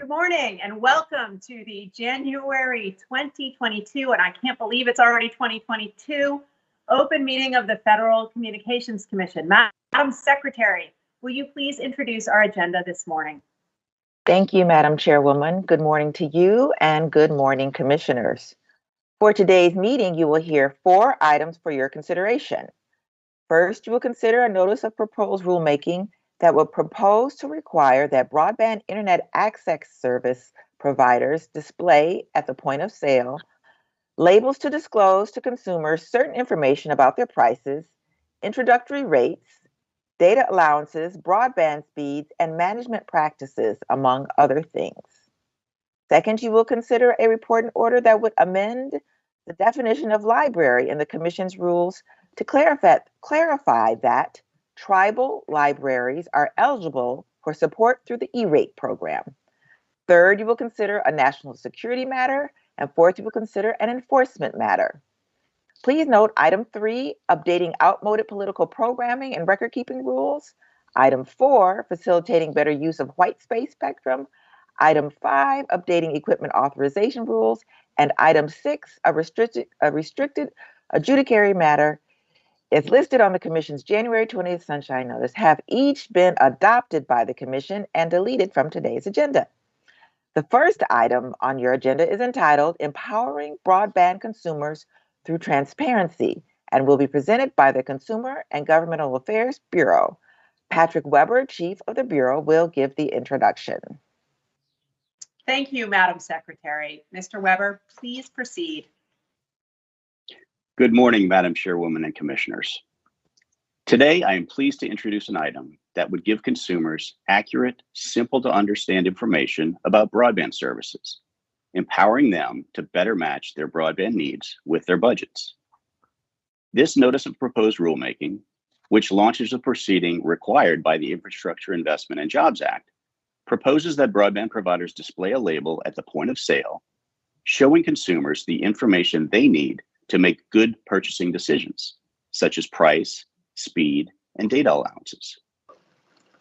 Good morning and welcome to the January 2022, and I can't believe it's already 2022, open meeting of the Federal Communications Commission. Madam Secretary, will you please introduce our agenda this morning? Thank you, Madam Chairwoman. Good morning to you and good morning, Commissioners. For today's meeting, you will hear 4 items for your consideration. First, you will consider a notice of proposed rulemaking that will propose to require that broadband internet access service providers display at the point of sale labels to disclose to consumers certain information about their prices, introductory rates, data allowances, broadband speeds, and management practices, among other things. Second, you will consider a report and order that would amend the definition of library in the Commission's rules to clarify that tribal libraries are eligible for support through the E-rate program. Third, you will consider a national security matter. And fourth, you will consider an enforcement matter. Please note item 3, updating outmoded political programming and record-keeping rules. Item 4, facilitating better use of white space spectrum. Item 5, updating equipment authorization rules. And item 6, a restricted adjudicatory matter, is listed on the Commission's January 20th Sunshine Notice, have each been adopted by the Commission and deleted from today's agenda. The first item on your agenda is entitled Empowering Broadband Consumers Through Transparency and will be presented by the Consumer and Governmental Affairs Bureau. Patrick Weber, Chief of the Bureau, will give the introduction. Thank you, Madam Secretary. Mr. Weber, please proceed. Good morning, Madam Chairwoman and Commissioners. Today, I am pleased to introduce an item that would give consumers accurate, simple to understand information about broadband services, empowering them to better match their broadband needs with their budgets. This notice of proposed rulemaking, which launches a proceeding required by the Infrastructure Investment and Jobs Act, proposes that broadband providers display a label at the point of sale, showing consumers the information they need to make good purchasing decisions, such as price, speed, and data allowances.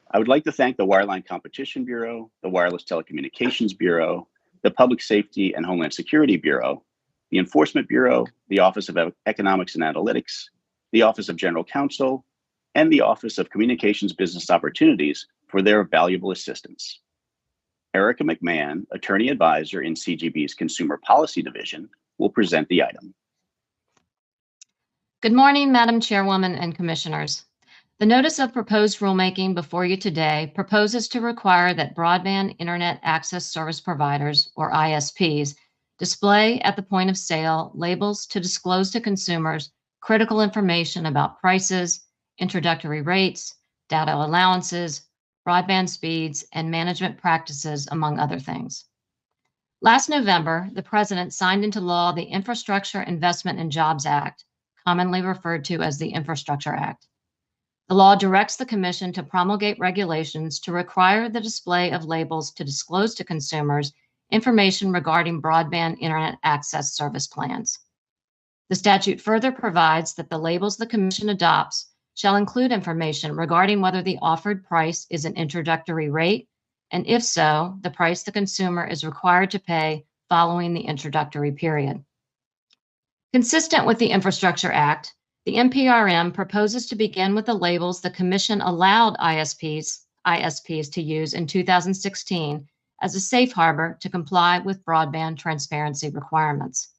I would like to thank the Wireline Competition Bureau, the Wireless Telecommunications Bureau, the Public Safety and Homeland Security Bureau, the Enforcement Bureau, the Office of Economics and Analytics, the Office of General Counsel, and the Office of Communications Business Opportunities for their valuable assistance. Erica McMahon, Attorney Advisor in CGB's Consumer Policy Division, will present the item. Good morning, Madam Chairwoman and Commissioners. The notice of proposed rulemaking before you today proposes to require that broadband internet access service providers, or ISPs, display at the point of sale labels to disclose to consumers critical information about prices, introductory rates, data allowances, broadband speeds, and management practices, among other things. Last November, the President signed into law the Infrastructure Investment and Jobs Act, commonly referred to as the Infrastructure Act. The law directs the Commission to promulgate regulations to require the display of labels to disclose to consumers information regarding broadband internet access service plans. The statute further provides that the labels the Commission adopts shall include information regarding whether the offered price is an introductory rate, and if so, the price the consumer is required to pay following the introductory period. Consistent with the Infrastructure Act, the NPRM proposes to begin with the labels the Commission allowed ISPs to use in 2016 as a safe harbor to comply with broadband transparency requirements.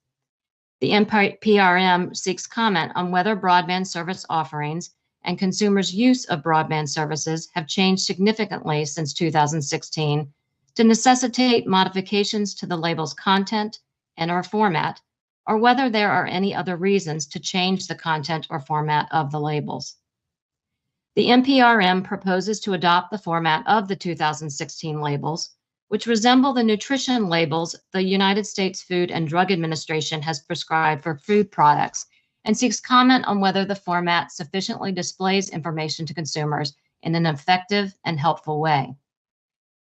The NPRM seeks comment on whether broadband service offerings and consumers' use of broadband services have changed significantly since 2016 to necessitate modifications to the label's content and/or format, or whether there are any other reasons to change the content or format of the labels. The NPRM proposes to adopt the format of the 2016 labels, which resemble the nutrition labels the United States Food and Drug Administration has prescribed for food products, and seeks comment on whether the format sufficiently displays information to consumers in an effective and helpful way.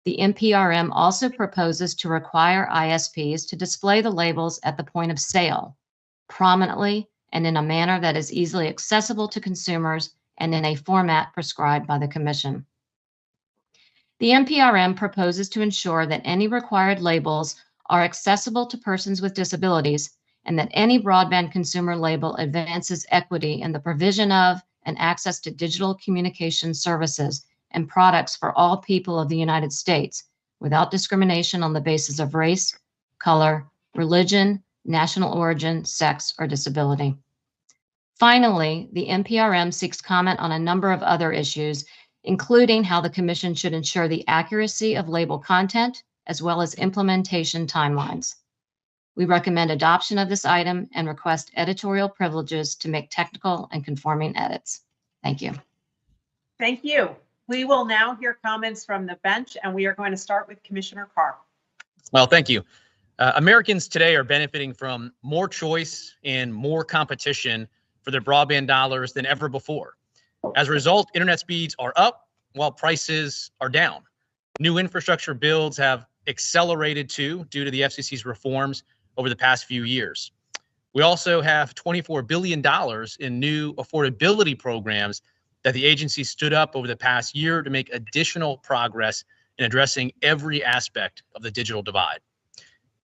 The NPRM also proposes to require ISPs to display the labels at the point of sale, prominently and in a manner that is easily accessible to consumers and in a format prescribed by the Commission. The NPRM proposes to ensure that any required labels are accessible to persons with disabilities and that any broadband consumer label advances equity in the provision of and access to digital communication services and products for all people of the United States without discrimination on the basis of race, color, religion, national origin, sex, or disability. Finally, the NPRM seeks comment on a number of other issues, including how the Commission should ensure the accuracy of label content, as well as implementation timelines. We recommend adoption of this item and request editorial privileges to make technical and conforming edits. Thank you. Thank you. We will now hear comments from the bench, and we are going to start with Commissioner Carr. Well, thank you. Americans today are benefiting from more choice and more competition for their broadband dollars than ever before. As a result, internet speeds are up while prices are down. New infrastructure builds have accelerated too due to the FCC's reforms over the past few years. We also have $24 billion in new affordability programs that the agency stood up over the past year to make additional progress in addressing every aspect of the digital divide.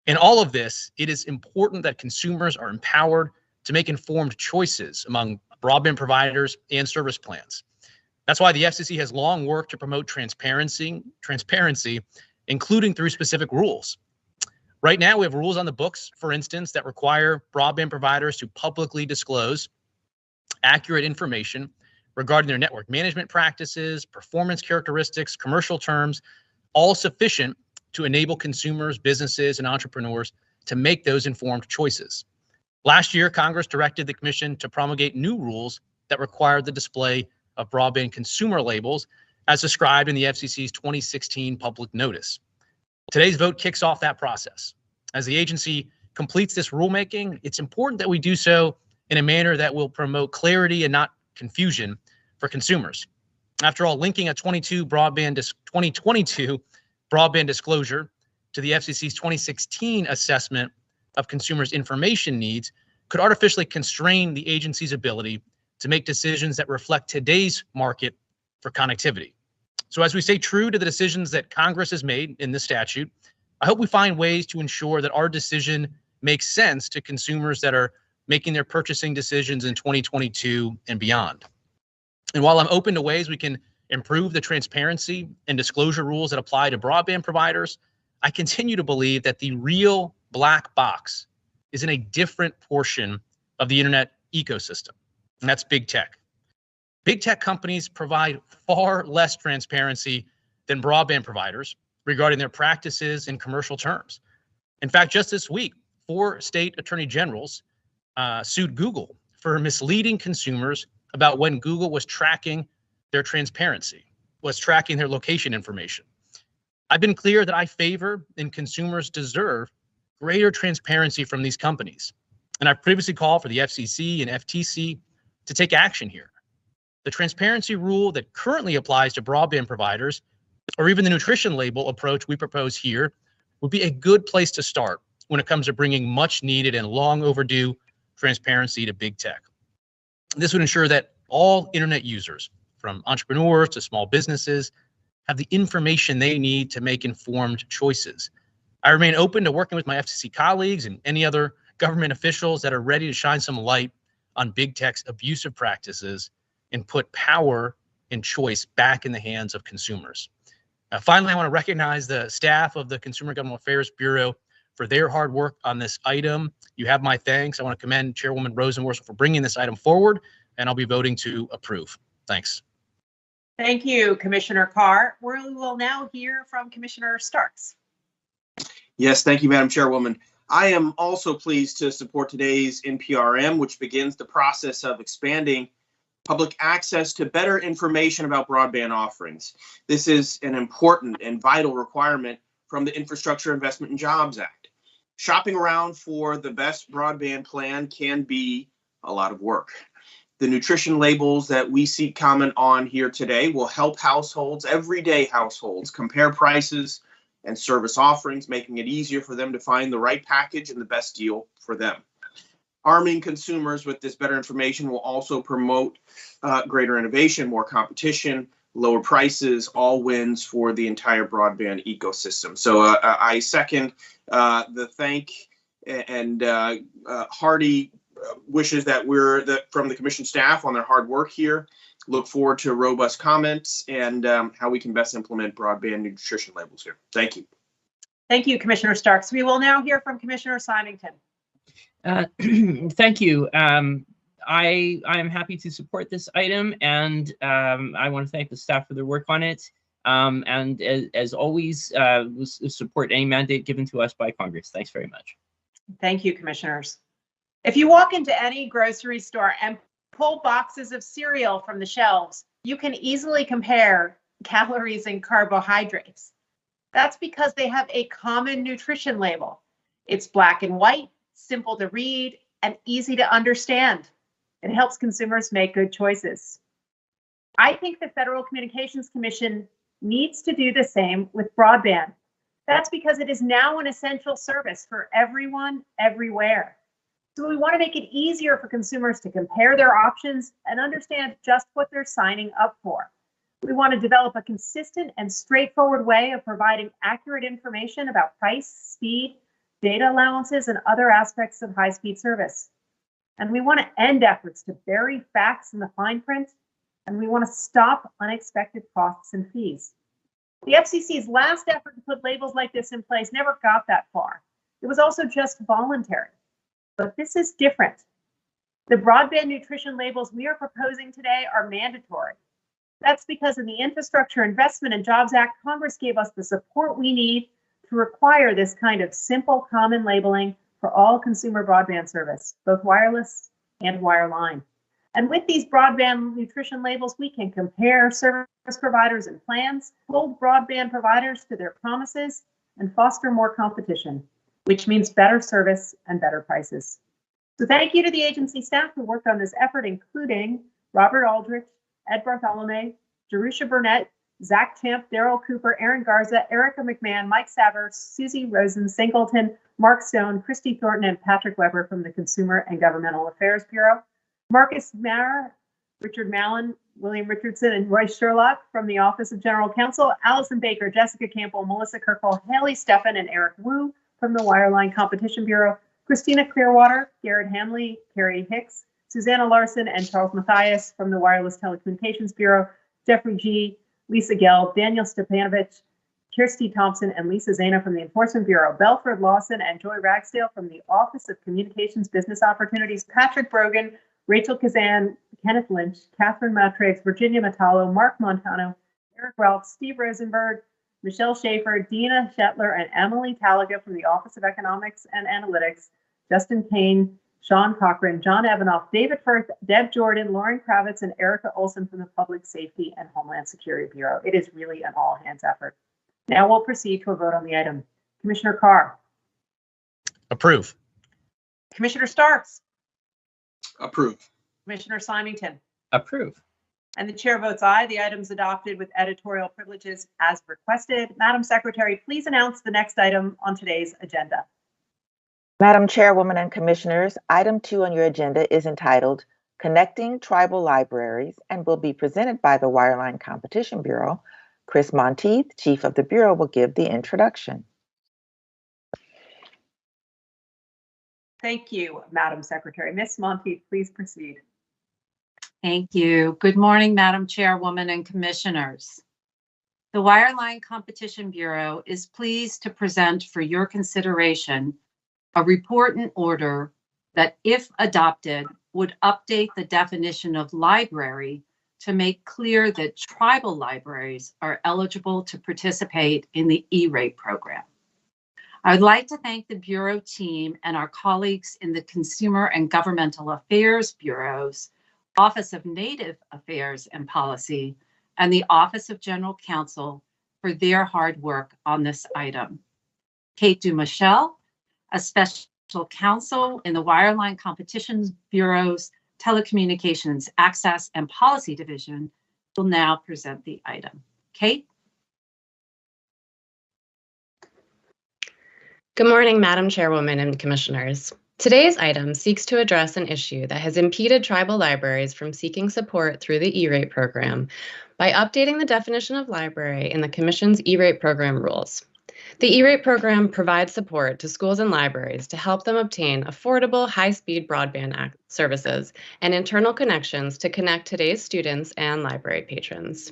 In all of this, it is important that consumers are empowered to make informed choices among broadband providers and service plans. That's why the FCC has long worked to promote transparency, including through specific rules. Right now, we have rules on the books, for instance, that require broadband providers to publicly disclose accurate information regarding their network management practices, performance characteristics, commercial terms, all sufficient to enable consumers, businesses, and entrepreneurs to make those informed choices. Last year, Congress directed the Commission to promulgate new rules that required the display of broadband consumer labels as described in the FCC's 2016 public notice. Today's vote kicks off that process. As the agency completes this rulemaking, it's important that we do so in a manner that will promote clarity and not confusion for consumers. After all, linking a 2022 broadband disclosure to the FCC's 2016 assessment of consumers' information needs could artificially constrain the agency's ability to make decisions that reflect today's market for connectivity. So as we stay true to the decisions that Congress has made in this statute, I hope we find ways to ensure that our decision makes sense to consumers that are making their purchasing decisions in 2022 and beyond. And while I'm open to ways we can improve the transparency and disclosure rules that apply to broadband providers, I continue to believe that the real black box is in a different portion of the internet ecosystem, and that's big tech. Big tech companies provide far less transparency than broadband providers regarding their practices in commercial terms. In fact, just this week, 4 state attorney generals sued Google for misleading consumers about when Google was tracking their transparency, was tracking their location information. I've been clear that I favor and consumers deserve greater transparency from these companies. And I've previously called for the FCC and FTC to take action here. The transparency rule that currently applies to broadband providers, or even the nutrition label approach we propose here, would be a good place to start when it comes to bringing much needed and long overdue transparency to big tech. This would ensure that all internet users, from entrepreneurs to small businesses, have the information they need to make informed choices. I remain open to working with my FCC colleagues and any other government officials that are ready to shine some light on big tech's abusive practices and put power and choice back in the hands of consumers. Finally, I want to recognize the staff of the Consumer Government Affairs Bureau for their hard work on this item. You have my thanks. I want to commend Chairwoman Rosenworcel for bringing this item forward, and I'll be voting to approve. Thanks. Thank you, Commissioner Carr. We will now hear from Commissioner Starks. Yes, thank you, Madam Chairwoman. I am also pleased to support today's NPRM, which begins the process of expanding public access to better information about broadband offerings. This is an important and vital requirement from the Infrastructure Investment and Jobs Act. Shopping around for the best broadband plan can be a lot of work. The nutrition labels that we seek comment on here today will help households, everyday households, compare prices and service offerings, making it easier for them to find the right package and the best deal for them. Arming consumers with this better information will also promote greater innovation, more competition, lower prices, all wins for the entire broadband ecosystem. So I second the thank and hearty wishes that from the commission staff on their hard work here. Look forward to robust comments and how we can best implement broadband nutrition labels here. Thank you. Thank you, Commissioner Starks. We will now hear from Commissioner Symington. Thank you. I am happy to support this item, and I want to thank the staff for their work on it. And as always, support any mandate given to us by Congress. Thanks very much. Thank you, commissioners. If you walk into any grocery store and pull boxes of cereal from the shelves, you can easily compare calories and carbohydrates. That's because they have a common nutrition label. It's black and white, simple to read, and easy to understand. It helps consumers make good choices. I think the Federal Communications Commission needs to do the same with broadband. That's because it is now an essential service for everyone, everywhere. So we want to make it easier for consumers to compare their options and understand just what they're signing up for. We want to develop a consistent and straightforward way of providing accurate information about price, speed, data allowances, and other aspects of high-speed service. And we want to end efforts to bury facts in the fine print, and we want to stop unexpected costs and fees. The FCC's last effort to put labels like this in place never got that far. It was also just voluntary. But this is different. The broadband nutrition labels we are proposing today are mandatory. That's because in the Infrastructure Investment and Jobs Act, Congress gave us the support we need to require this kind of simple, common labeling for all consumer broadband service, both wireless and wireline. And with these broadband nutrition labels, we can compare service providers and plans, hold broadband providers to their promises, and foster more competition, which means better service and better prices. So thank you to the agency staff who worked on this effort, including Robert Aldrich, Ed Bartholome, Jerusha Burnett, Zach Champ, Daryl Cooper, Aaron Garza, Erica McMahon, Mike Saver, Susie Rosen, Singleton, Mark Stone, Christy Thornton, and Patrick Weber from the Consumer and Governmental Affairs Bureau, Marcus Maher, Richard Mallon, William Richardson, and Royce Sherlock from the Office of General Counsel, Allison Baker, Jessica Campbell, Melissa Kirkle, Haley Steffen, and Eric Wu from the Wireline Competition Bureau, Christina Clearwater, Garrett Hanley, Carrie Hicks, Susanna Larson, and Charles Mathias from the Wireless Telecommunications Bureau, Jeffrey G., Lisa Gell, Daniel Stepanovich, Kirsty Thompson, and Lisa Zana from the Enforcement Bureau, Belford Lawson and Joy Ragsdale from the Office of Communications Business Opportunities, Patrick Brogan, Rachel Kazan, Kenneth Lynch, Catherine Matrix, Virginia Metallo, Mark Montano, Eric Ralph, Steve Rosenberg, Michelle Schaefer, Dina Shetler, and Emily Talaga from the Office of Economics and Analytics, Justin Kane, Sean Cochran, John Evanoff, David Firth, Deb Jordan, Lauren Kravitz, and Erica Olson from the Public Safety and Homeland Security Bureau. It is really an all-hands effort. Now we'll proceed to a vote on the item. Commissioner Carr. Approve. Commissioner Starks. Approve. Commissioner Symington. Approve. And the chair votes aye. The item is adopted with editorial privileges as requested. Madam Secretary, please announce the next item on today's agenda. Madam Chairwoman and Commissioners, item 2 on your agenda is entitled Connecting Tribal Libraries and will be presented by the Wireline Competition Bureau. Chris Monteith, Chief of the Bureau, will give the introduction. Thank you, Madam Secretary. Ms. Monteith, please proceed. Thank you. Good morning, Madam Chairwoman and Commissioners. The Wireline Competition Bureau is pleased to present for your consideration a report and order that, if adopted, would update the definition of library to make clear that tribal libraries are eligible to participate in the E-rate program. I'd like to thank the Bureau team and our colleagues in the Consumer and Governmental Affairs Bureaus, Office of Native Affairs and Policy, and the Office of General Counsel for their hard work on this item. Kate Dumichel, a special counsel in the Wireline Competition Bureau's Telecommunications Access and Policy Division, will now present the item. Kate? Good morning, Madam Chairwoman and Commissioners. Today's item seeks to address an issue that has impeded tribal libraries from seeking support through the E-rate program by updating the definition of library in the Commission's E-rate program rules. The E-rate program provides support to schools and libraries to help them obtain affordable, high-speed broadband services and internal connections to connect today's students and library patrons.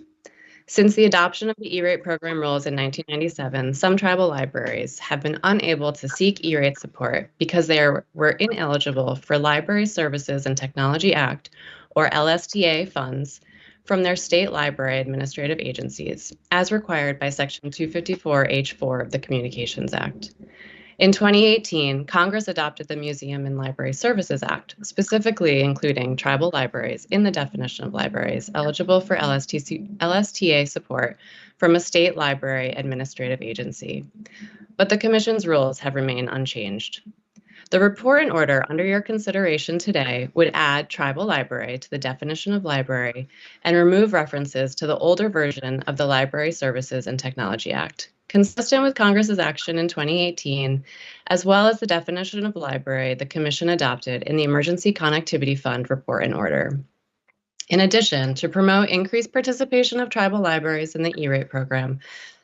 Since the adoption of the E-rate program rules in 1997, some tribal libraries have been unable to seek E-rate support because they were ineligible for Library Services and Technology Act, or LSTA, funds from their state library administrative agencies, as required by Section 254H4 of the Communications Act. In 2018, Congress adopted the Museum and Library Services Act, specifically including tribal libraries in the definition of libraries eligible for LSTA support from a state library administrative agency. But the Commission's rules have remained unchanged. The report and order under your consideration today would add tribal library to the definition of library and remove references to the older version of the Library Services and Technology Act. Consistent with Congress's action in 2018, as well as the definition of library the Commission adopted in the Emergency Connectivity Fund report and order. In addition, to promote increased participation of tribal libraries in the E-rate program,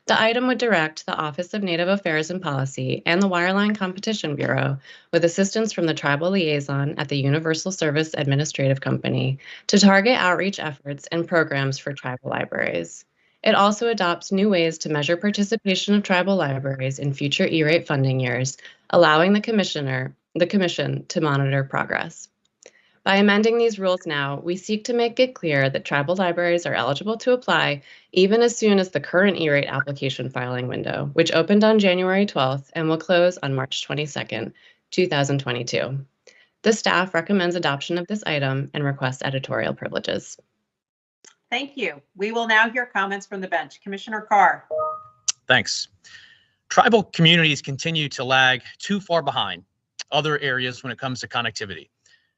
the item would direct the Office of Native Affairs and Policy and the Wireline Competition Bureau, with assistance from the Tribal Liaison at the Universal Service Administrative Company, to target outreach efforts and programs for tribal libraries. It also adopts new ways to measure participation of tribal libraries in future E-rate funding years, allowing the Commission to monitor progress. By amending these rules now, we seek to make it clear that tribal libraries are eligible to apply even as soon as the current E-rate application filing window, which opened on January 12th and will close on March 22nd, 2022. The staff recommends adoption of this item and requests editorial privileges. Thank you. We will now hear comments from the bench. Commissioner Carr. Thanks. Tribal communities continue to lag too far behind other areas when it comes to connectivity.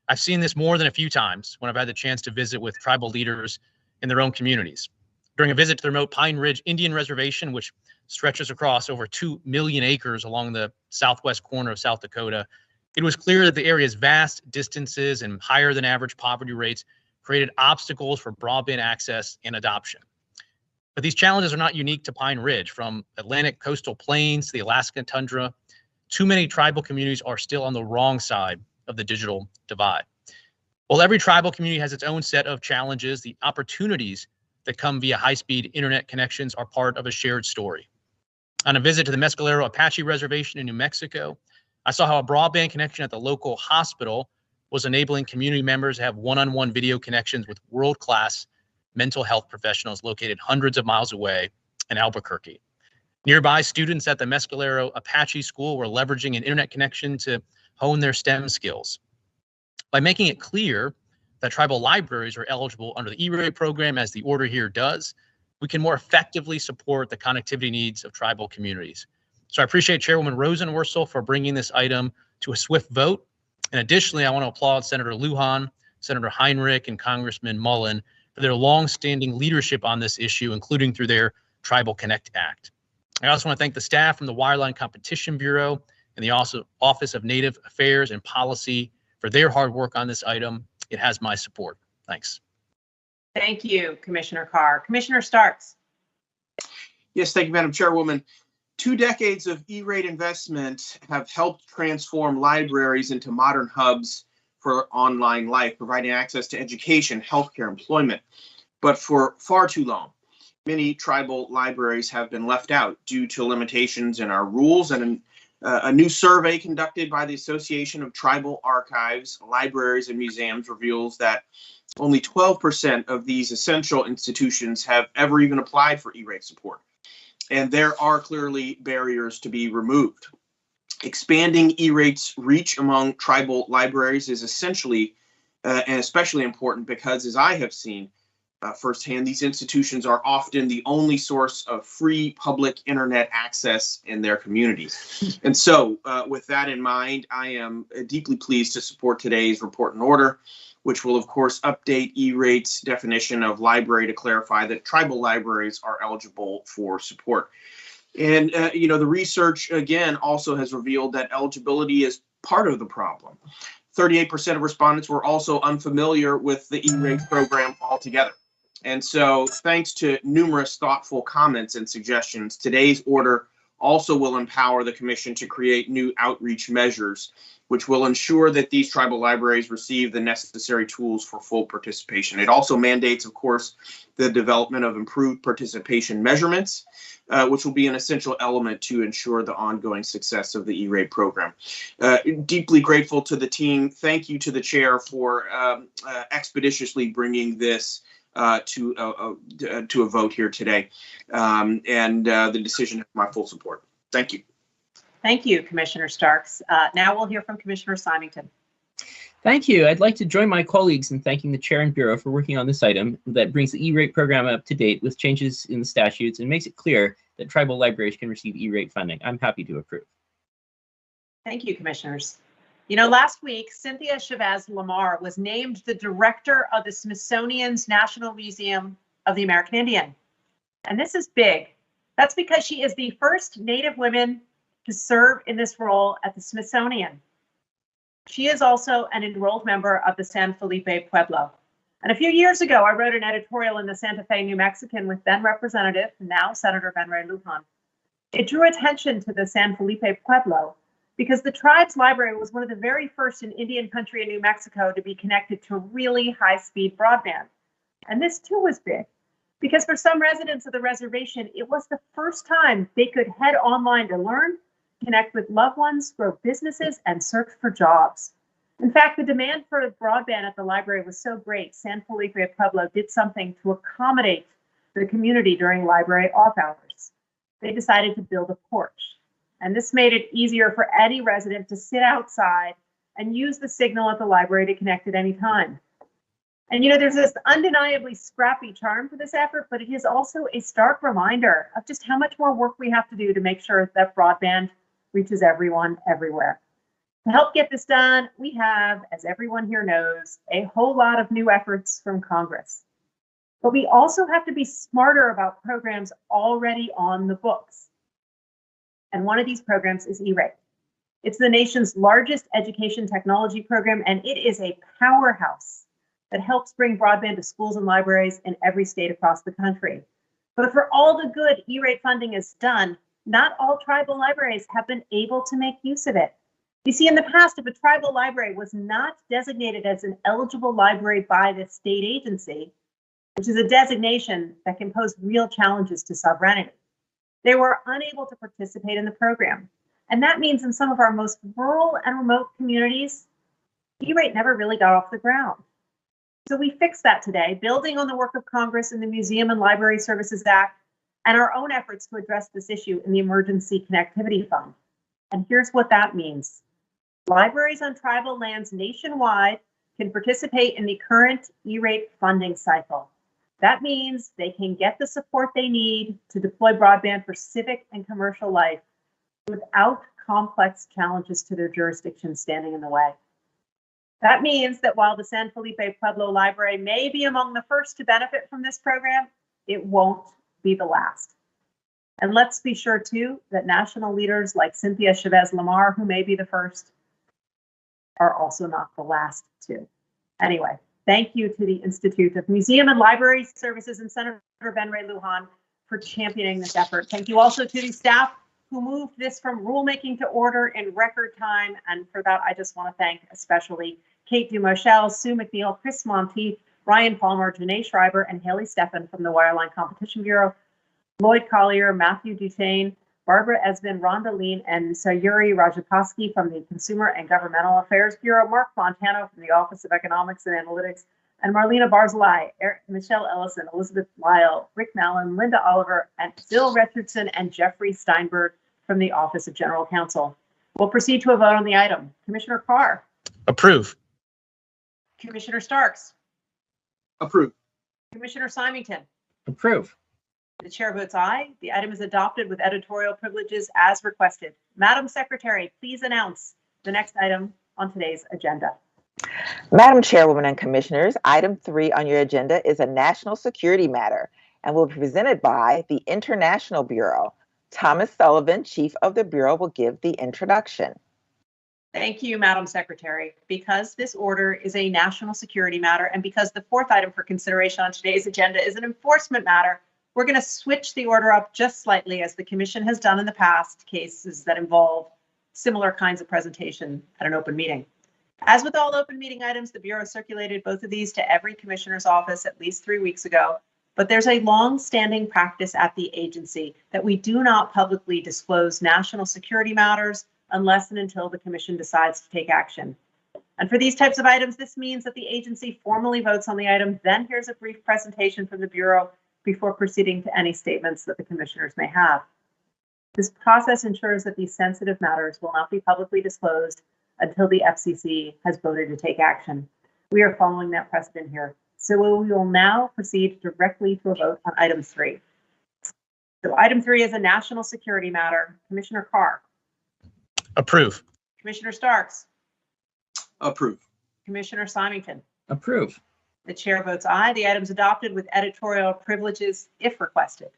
I've seen this more than a few times when I've had the chance to visit with tribal leaders in their own communities. During a visit to the remote Pine Ridge Indian Reservation, which stretches across over 2 million acres along the southwest corner of South Dakota, it was clear that the area's vast distances and higher than average poverty rates created obstacles for broadband access and adoption. But these challenges are not unique to Pine Ridge. From Atlantic coastal plains to the Alaskan tundra, too many tribal communities are still on the wrong side of the digital divide. While every tribal community has its own set of challenges, the opportunities that come via high-speed internet connections are part of a shared story. On a visit to the Mescalero Apache Reservation in New Mexico, I saw how a broadband connection at the local hospital was enabling community members to have one-on-one video connections with world-class mental health professionals located hundreds of miles away in Albuquerque. Nearby, students at the Mescalero Apache School were leveraging an internet connection to hone their STEM skills. By making it clear that tribal libraries are eligible under the E-rate program, as the order here does, we can more effectively support the connectivity needs of tribal communities. So I appreciate Chairwoman Rosenworcel for bringing this item to a swift vote. And additionally, I want to applaud Senator Lujan, Senator Heinrich, and Congressman Mullen for their longstanding leadership on this issue, including through their Tribal Connect Act. I also want to thank the staff from the Wireline Competition Bureau and the Office of Native Affairs and Policy for their hard work on this item. It has my support. Thanks. Thank you, Commissioner Carr. Commissioner Starks. Yes, thank you, Madam Chairwoman. 2 decades of E-rate investment have helped transform libraries into modern hubs for online life, providing access to education, healthcare, employment. But for far too long, many tribal libraries have been left out due to limitations in our rules. And a new survey conducted by the Association of Tribal Archives, Libraries, and Museums reveals that only 12% of these essential institutions have ever even applied for E-rate support. And there are clearly barriers to be removed. Expanding E-rate's reach among tribal libraries is essentially and especially important because, as I have seen firsthand, these institutions are often the only source of free public internet access in their communities. And so with that in mind, I am deeply pleased to support today's report and order, which will, of course, update E-rate's definition of library to clarify that tribal libraries are eligible for support. And, the research, again, also has revealed that eligibility is part of the problem. 38% of respondents were also unfamiliar with the E-rate program altogether. And so, thanks to numerous thoughtful comments and suggestions, today's order also will empower the Commission to create new outreach measures, which will ensure that these tribal libraries receive the necessary tools for full participation. It also mandates, of course, the development of improved participation measurements, which will be an essential element to ensure the ongoing success of the E-rate program. Deeply grateful to the team. Thank you to the chair for expeditiously bringing this to a vote here today. The decision has my full support. Thank you. Thank you, Commissioner Starks. Now we'll hear from Commissioner Symington. Thank you. I'd like to join my colleagues in thanking the Chair and Bureau for working on this item that brings the E-rate program up to date with changes in the statutes and makes it clear that tribal libraries can receive E-rate funding. I'm happy to approve. Thank you, Commissioners. You know, last week, Cynthia Chavez Lamar was named the director of the Smithsonian's National Museum of the American Indian. And this is big. That's because she is the first Native woman to serve in this role at the Smithsonian. She is also an enrolled member of the San Felipe Pueblo. And a few years ago, I wrote an editorial in the Santa Fe New Mexican with then Representative, now Senator Ben Ray Lujan. It drew attention to the San Felipe Pueblo because the tribe's library was one of the very first in Indian country in New Mexico to be connected to really high-speed broadband. And this too was big because for some residents of the reservation, it was the first time they could head online to learn, connect with loved ones, grow businesses, and search for jobs. In fact, the demand for broadband at the library was so great, San Felipe Pueblo did something to accommodate the community during library off hours. They decided to build a porch. And this made it easier for any resident to sit outside and use the signal at the library to connect at any time. And you know, there's this undeniably scrappy charm to this effort, but it is also a stark reminder of just how much more work we have to do to make sure that broadband reaches everyone everywhere. To help get this done, we have, as everyone here knows, a whole lot of new efforts from Congress. But we also have to be smarter about programs already on the books. And one of these programs is E-rate. It's the nation's largest education technology program, and it is a powerhouse that helps bring broadband to schools and libraries in every state across the country. But for all the good E-rate funding is done, not all tribal libraries have been able to make use of it. You see, in the past, if a tribal library was not designated as an eligible library by the state agency, which is a designation that can pose real challenges to sovereignty, they were unable to participate in the program. And that means in some of our most rural and remote communities, E-rate never really got off the ground. So we fixed that today, building on the work of Congress in the Museum and Library Services Act and our own efforts to address this issue in the Emergency Connectivity Fund. And here's what that means. Libraries on tribal lands nationwide can participate in the current E-rate funding cycle. That means they can get the support they need to deploy broadband for civic and commercial life without complex challenges to their jurisdiction standing in the way. That means that while the San Felipe Pueblo Library may be among the first to benefit from this program, it won't be the last. And let's be sure too that national leaders like Cynthia Chavez Lamar, who may be the first, are also not the last too. Anyway, thank you to the Institute of Museum and Library Services and Senator Ben Ray Lujan for championing this effort. Thank you also to the staff who moved this from rulemaking to order in record time. And for that, I just want to thank especially Kate Dumochel, Sue McNeil, Chris Monteith, Ryan Palmer, Janae Schreiber, and Haley Steffen from the Wireline Competition Bureau, Lloyd Collier, Matthew Duchesne, Barbara Esbin, Rhonda Lean, and Sayuri Rajakoski from the Consumer and Governmental Affairs Bureau, Mark Montano from the Office of Economics and Analytics, and Marlena Barzilai, Michelle Ellison, Elizabeth Lyle, Rick Mallon, Linda Oliver, and Bill Richardson, and Jeffrey Steinberg from the Office of General Counsel. We'll proceed to a vote on the item. Commissioner Carr. Approve. Commissioner Starks. Approve. Commissioner Symington. Approve. The chair votes aye. The item is adopted with editorial privileges as requested. Madam Secretary, please announce the next item on today's agenda. Madam Chairwoman and Commissioners, item 3 on your agenda is a national security matter and will be presented by the International Bureau. Thomas Sullivan, Chief of the Bureau, will give the introduction. Thank you, Madam Secretary. Because this order is a national security matter and because the fourth item for consideration on today's agenda is an enforcement matter, we're going to switch the order up just slightly, as the Commission has done in the past cases that involve similar kinds of presentation at an open meeting. As with all open meeting items, the Bureau circulated both of these to every Commissioner's office at least 3 weeks ago, but there's a long-standing practice at the agency that we do not publicly disclose national security matters unless and until the Commission decides to take action. And for these types of items, this means that the agency formally votes on the item, then hears a brief presentation from the Bureau before proceeding to any statements that the Commissioners may have. This process ensures that these sensitive matters will not be publicly disclosed until the FCC has voted to take action. We are following that precedent here. So we will now proceed directly to a vote on item 3. So item 3 is a national security matter. Commissioner Carr. Approve. Commissioner Starks. Approve. Commissioner Symington. Approve. The chair votes aye. The item is adopted with editorial privileges if requested.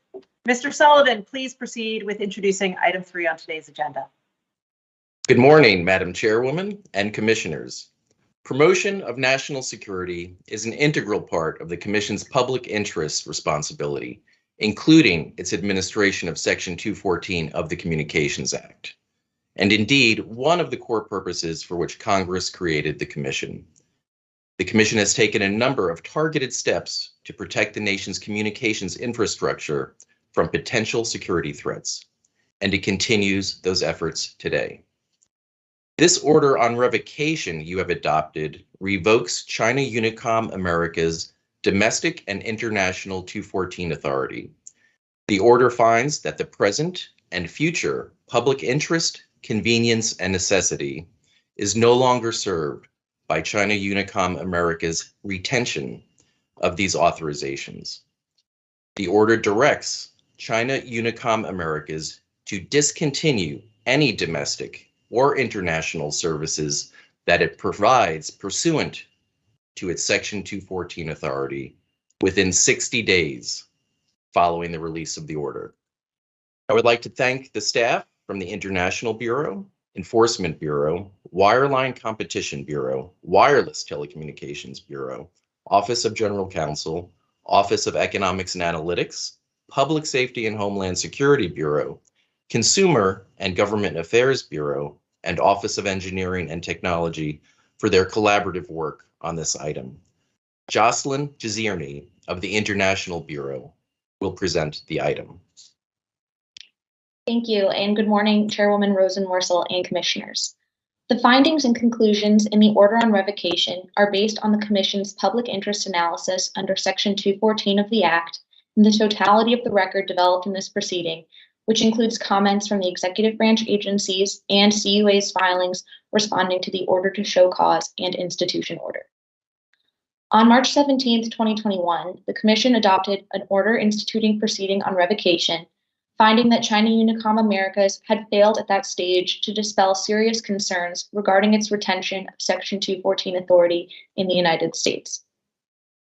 Mr. Sullivan, please proceed with introducing item 3 on today's agenda. Good morning, Madam Chairwoman and Commissioners. Promotion of national security is an integral part of the Commission's public interest responsibility, including its administration of Section 214 of the Communications Act, and indeed one of the core purposes for which Congress created the Commission. The Commission has taken a number of targeted steps to protect the nation's communications infrastructure from potential security threats, and it continues those efforts today. This order on revocation you have adopted revokes China Unicom America's domestic and international 214 authority. The order finds that the present and future public interest, convenience, and necessity is no longer served by China Unicom America's retention of these authorizations. The order directs China Unicom Americas to discontinue any domestic or international services that it provides pursuant to its Section 214 authority within 60 days following the release of the order. I would like to thank the staff from the International Bureau, Enforcement Bureau, Wireline Competition Bureau, Wireless Telecommunications Bureau, Office of General Counsel, Office of Economics and Analytics, Public Safety and Homeland Security Bureau, Consumer and Government Affairs Bureau, and Office of Engineering and Technology for their collaborative work on this item. Jocelyn Jazirny of the International Bureau will present the item. Thank you, and good morning, Chairwoman Rosenworcel and Commissioners. The findings and conclusions in the order on revocation are based on the Commission's public interest analysis under Section 214 of the Act and the totality of the record developed in this proceeding, which includes comments from the executive branch agencies and CUA's filings responding to the order to show cause and institution order. On March 17, 2021, the Commission adopted an order instituting proceeding on revocation, finding that China Unicom Americas had failed at that stage to dispel serious concerns regarding its retention of Section 214 authority in the United States.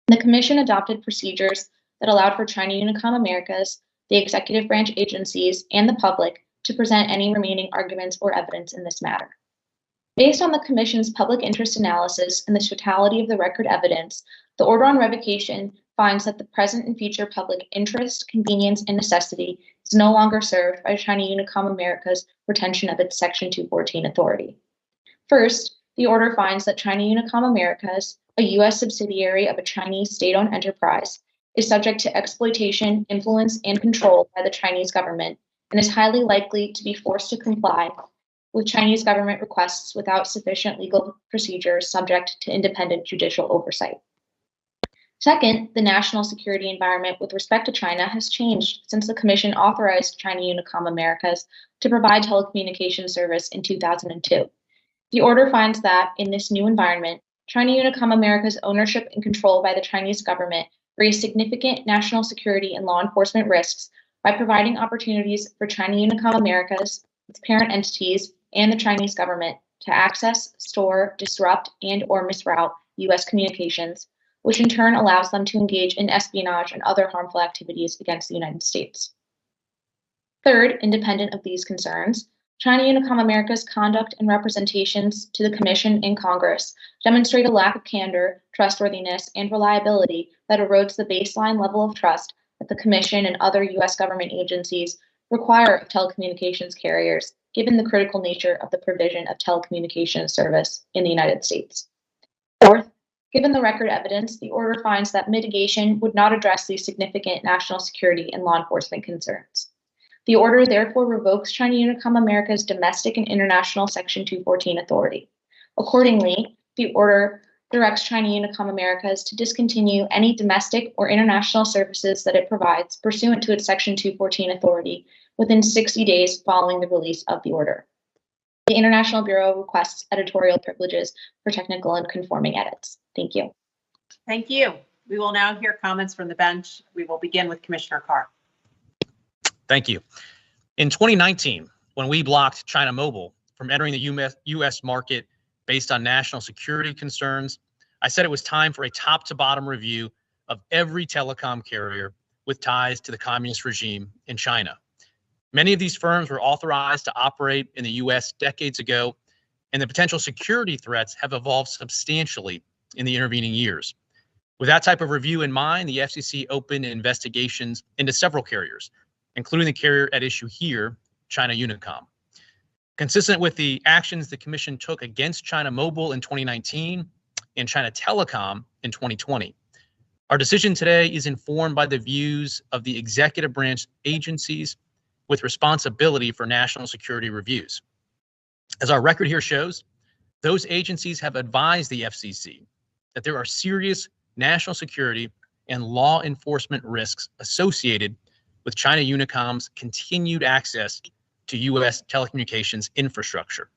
The Commission adopted procedures that allowed for China Unicom Americas, the executive branch agencies, and the public to present any remaining arguments or evidence in this matter. Based on the Commission's public interest analysis and the totality of the record evidence, the order on revocation finds that the present and future public interest, convenience, and necessity is no longer served by China Unicom America's retention of its Section 214 authority. First, the order finds that China Unicom Americas, a U.S. subsidiary of a Chinese state-owned enterprise, is subject to exploitation, influence, and control by the Chinese government, and is highly likely to be forced to comply with Chinese government requests without sufficient legal procedures subject to independent judicial oversight. Second, the national security environment with respect to China has changed since the Commission authorized China Unicom Americas to provide telecommunications service in 2002. The order finds that, in this new environment, China Unicom Americas' ownership and control by the Chinese government raise significant national security and law enforcement risks by providing opportunities for China Unicom Americas, its parent entities, and the Chinese government to access, store, disrupt, and/or misroute U.S. communications, which in turn allows them to engage in espionage and other harmful activities against the United States. Third, independent of these concerns, China Unicom America's conduct and representations to the Commission and Congress demonstrate a lack of candor, trustworthiness, and reliability that erodes the baseline level of trust that the Commission and other U.S. government agencies require of telecommunications carriers, given the critical nature of the provision of telecommunications service in the United States. Fourth, given the record evidence, the order finds that mitigation would not address these significant national security and law enforcement concerns. The order therefore revokes China Unicom America's domestic and international Section 214 authority. Accordingly, the order directs China Unicom Americas to discontinue any domestic or international services that it provides pursuant to its Section 214 authority within 60 days following the release of the order. The International Bureau requests editorial privileges for technical and conforming edits. Thank you. Thank you. We will now hear comments from the bench. We will begin with Commissioner Carr. Thank you. In 2019, when we blocked China Mobile from entering the U.S. market based on national security concerns, I said it was time for a top-to-bottom review of every telecom carrier with ties to the communist regime in China. Many of these firms were authorized to operate in the U.S. decades ago, and the potential security threats have evolved substantially in the intervening years. With that type of review in mind, the FCC opened investigations into several carriers, including the carrier at issue here, China Unicom. Consistent with the actions the Commission took against China Mobile in 2019 and China Telecom in 2020. Our decision today is informed by the views of the executive branch agencies with responsibility for national security reviews. As our record here shows, those agencies have advised the FCC that there are serious national security and law enforcement risks associated with China Unicom's continued access to U.S. telecommunications infrastructure.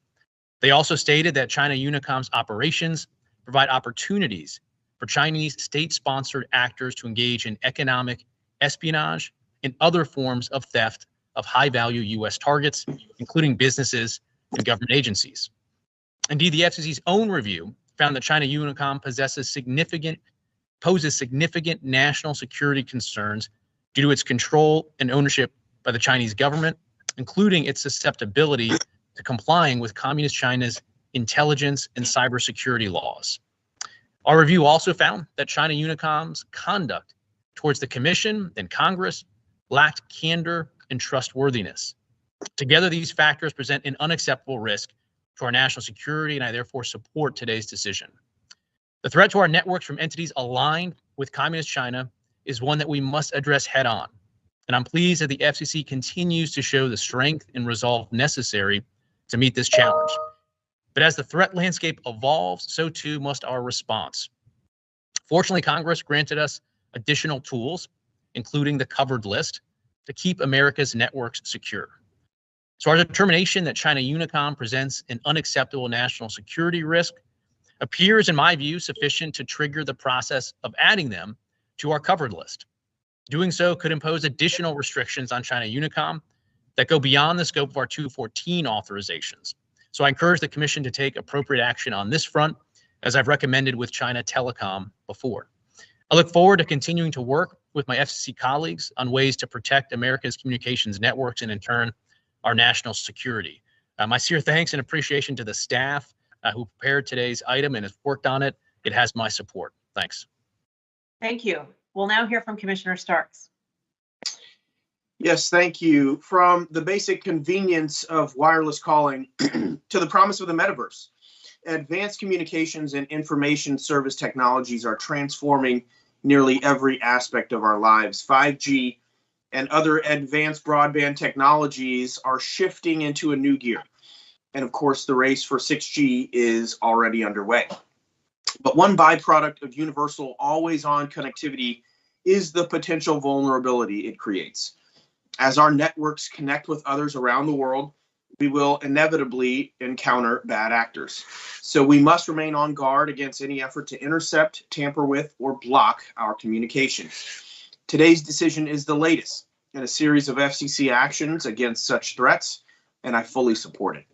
They also stated that China Unicom's operations provide opportunities for Chinese state-sponsored actors to engage in economic espionage and other forms of theft of high-value U.S. targets, including businesses and government agencies. Indeed, the FCC's own review found that China Unicom poses significant national security concerns due to its control and ownership by the Chinese government, including its susceptibility to complying with Communist China's intelligence and cybersecurity laws. Our review also found that China Unicom's conduct towards the Commission and Congress lacked candor and trustworthiness. Together, these factors present an unacceptable risk to our national security, and I therefore support today's decision. The threat to our networks from entities aligned with Communist China is one that we must address head on. And I'm pleased that the FCC continues to show the strength and resolve necessary to meet this challenge. But as the threat landscape evolves, so too must our response. Fortunately, Congress granted us additional tools, including the covered list, to keep America's networks secure. So our determination that China Unicom presents an unacceptable national security risk appears, in my view, sufficient to trigger the process of adding them to our covered list. Doing so could impose additional restrictions on China Unicom that go beyond the scope of our 214 authorizations. So I encourage the Commission to take appropriate action on this front, as I've recommended with China Telecom before. I look forward to continuing to work with my FCC colleagues on ways to protect America's communications networks and, in turn, our national security. My sincere thanks and appreciation to the staff who prepared today's item and has worked on it. It has my support. Thanks. Thank you. We'll now hear from Commissioner Starks. Yes, thank you. From the basic convenience of wireless calling to the promise of the metaverse, advanced communications and information service technologies are transforming nearly every aspect of our lives. 5G and other advanced broadband technologies are shifting into a new gear. And of course, the race for 6G is already underway. But one byproduct of universal always-on connectivity is the potential vulnerability it creates. As our networks connect with others around the world, we will inevitably encounter bad actors. So we must remain on guard against any effort to intercept, tamper with, or block our communication. Today's decision is the latest in a series of FCC actions against such threats, and I fully support it.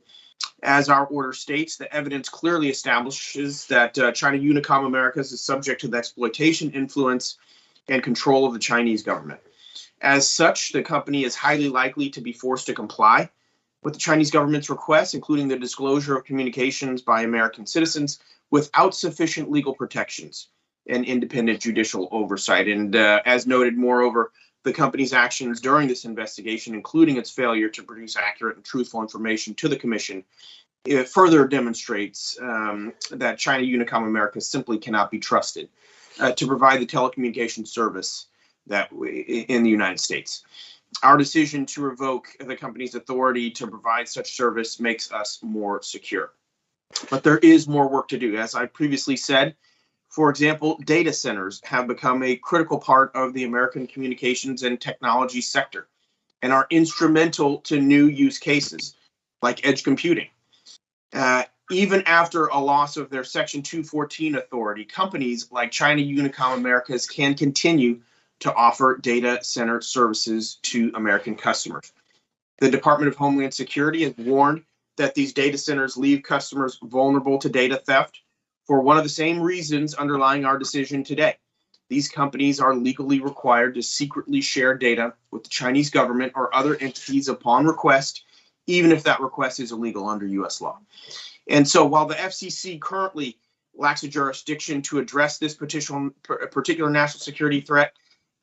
As our order states, the evidence clearly establishes that China Unicom Americas is subject to the exploitation, influence, and control of the Chinese government. As such, the company is highly likely to be forced to comply with the Chinese government's requests, including the disclosure of communications by American citizens without sufficient legal protections and independent judicial oversight. And as noted, moreover, the company's actions during this investigation, including its failure to produce accurate and truthful information to the Commission, it further demonstrates that China Unicom America simply cannot be trusted to provide the telecommunications service in the United States. Our decision to revoke the company's authority to provide such service makes us more secure. But there is more work to do. As I previously said, for example, data centers have become a critical part of the American communications and technology sector and are instrumental to new use cases like edge computing. Even after a loss of their Section 214 authority, companies like China Unicom Americas can continue to offer data center services to American customers. The Department of Homeland Security has warned that these data centers leave customers vulnerable to data theft for one of the same reasons underlying our decision today. These companies are legally required to secretly share data with the Chinese government or other entities upon request, even if that request is illegal under U.S. law. And so while the FCC currently lacks a jurisdiction to address this particular national security threat,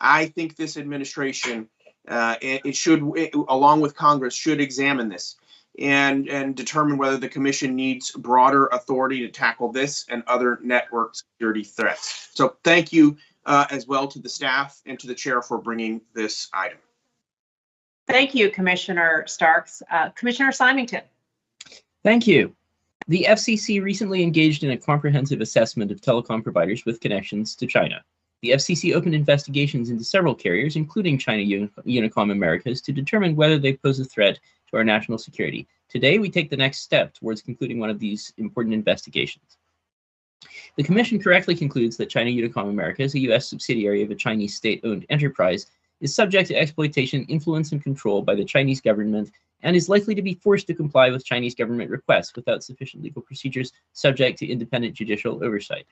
I think this administration, along with Congress, should examine this and determine whether the Commission needs broader authority to tackle this and other network security threats. So thank you as well to the staff and to the chair for bringing this item. Thank you, Commissioner Starks. Commissioner Symington. Thank you. The FCC recently engaged in a comprehensive assessment of telecom providers with connections to China. The FCC opened investigations into several carriers, including China Unicom Americas, to determine whether they pose a threat to our national security. Today, we take the next step towards concluding one of these important investigations. The Commission correctly concludes that China Unicom Americas, a U.S. subsidiary of a Chinese state-owned enterprise, is subject to exploitation, influence, and control by the Chinese government and is likely to be forced to comply with Chinese government requests without sufficient legal procedures subject to independent judicial oversight.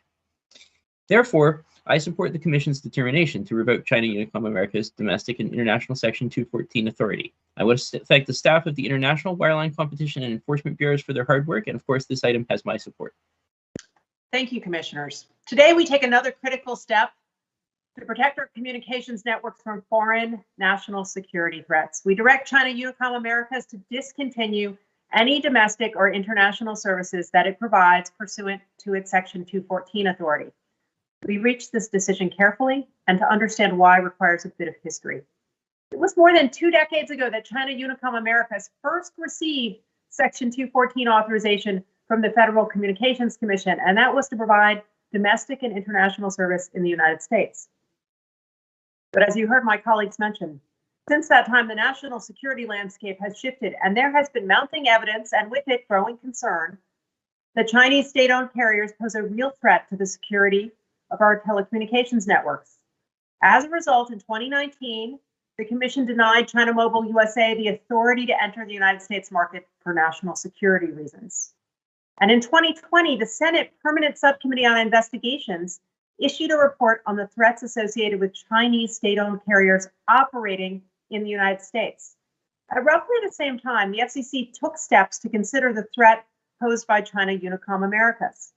Therefore, I support the Commission's determination to revoke China Unicom America's domestic and international Section 214 authority. I want to thank the staff of the International Wireline Competition and Enforcement Bureaus for their hard work, and of course, this item has my support. Thank you, Commissioners. Today, we take another critical step to protect our communications networks from foreign national security threats. We direct China Unicom Americas to discontinue any domestic or international services that it provides pursuant to its Section 214 authority. We reached this decision carefully, and to understand why requires a bit of history. It was more than 2 decades ago that China Unicom Americas first received Section 214 authorization from the Federal Communications Commission, and that was to provide domestic and international service in the United States. But as you heard my colleagues mention, since that time, the national security landscape has shifted, and there has been mounting evidence, and with it growing concern, that Chinese state-owned carriers pose a real threat to the security of our telecommunications networks. As a result, in 2019, the Commission denied China Mobile USA the authority to enter the United States market for national security reasons. And in 2020, the Senate Permanent Subcommittee on Investigations issued a report on the threats associated with Chinese state-owned carriers operating in the United States. At roughly the same time, the FCC took steps to consider the threat posed by China Unicom Americas.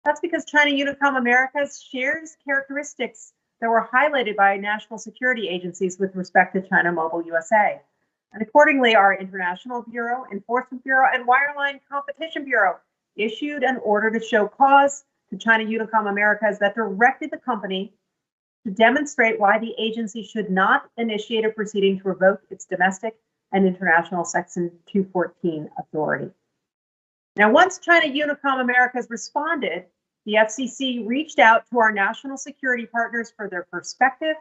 That's because China Unicom Americas shares characteristics that were highlighted by national security agencies with respect to China Mobile USA. And accordingly, our International Bureau, Enforcement Bureau, and Wireline Competition Bureau issued an order to show cause to China Unicom Americas that directed the company to demonstrate why the agency should not initiate a proceeding to revoke its domestic and international Section 214 authority. Now, once China Unicom Americas responded, the FCC reached out to our national security partners for their perspective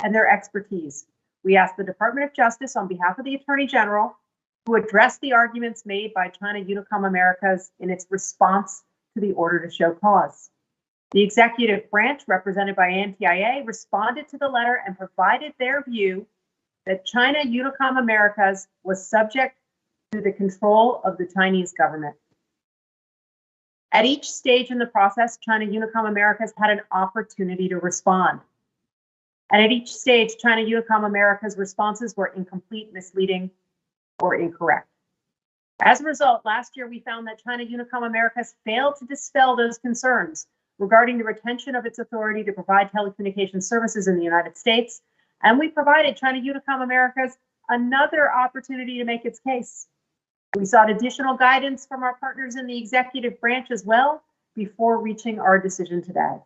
and their expertise. We asked the Department of Justice on behalf of the Attorney General to address the arguments made by China Unicom Americas in its response to the order to show cause. The executive branch, represented by NTIA, responded to the letter and provided their view that China Unicom Americas was subject to the control of the Chinese government. At each stage in the process, China Unicom Americas had an opportunity to respond. And at each stage, China Unicom Americas' responses were incomplete, misleading, or incorrect. As a result, last year we found that China Unicom Americas failed to dispel those concerns regarding the retention of its authority to provide telecommunications services in the United States, and we provided China Unicom Americas another opportunity to make its case. We sought additional guidance from our partners in the executive branch as well before reaching our decision today.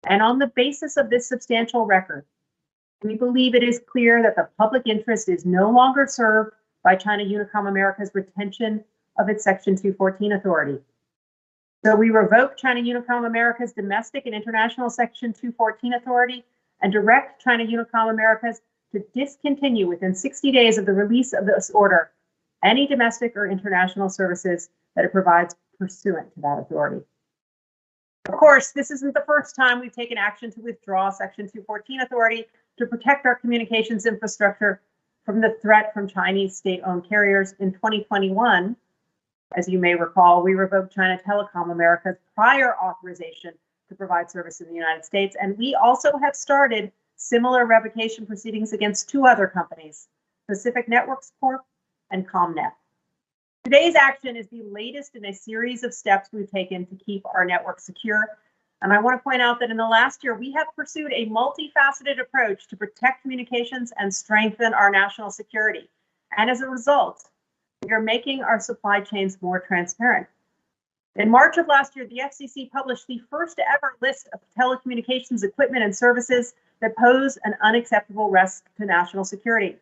And on the basis of this substantial record, we believe it is clear that the public interest is no longer served by China Unicom Americas' retention of its Section 214 authority. So we revoke China Unicom Americas' domestic and international Section 214 authority and direct China Unicom Americas to discontinue within 60 days of the release of this order any domestic or international services that it provides pursuant to that authority. Of course, this isn't the first time we've taken action to withdraw Section 214 authority to protect our communications infrastructure from the threat from Chinese state-owned carriers. In 2021, as you may recall, we revoked China Telecom America's prior authorization to provide service in the United States, and we also have started similar revocation proceedings against two other companies, Pacific Networks Corp. And ComNet. Today's action is the latest in a series of steps we've taken to keep our network secure. And I want to point out that in the last year, we have pursued a multifaceted approach to protect communications and strengthen our national security. And as a result, we are making our supply chains more transparent. In March of last year, the FCC published the first ever list of telecommunications equipment and services that pose an unacceptable risk to national security.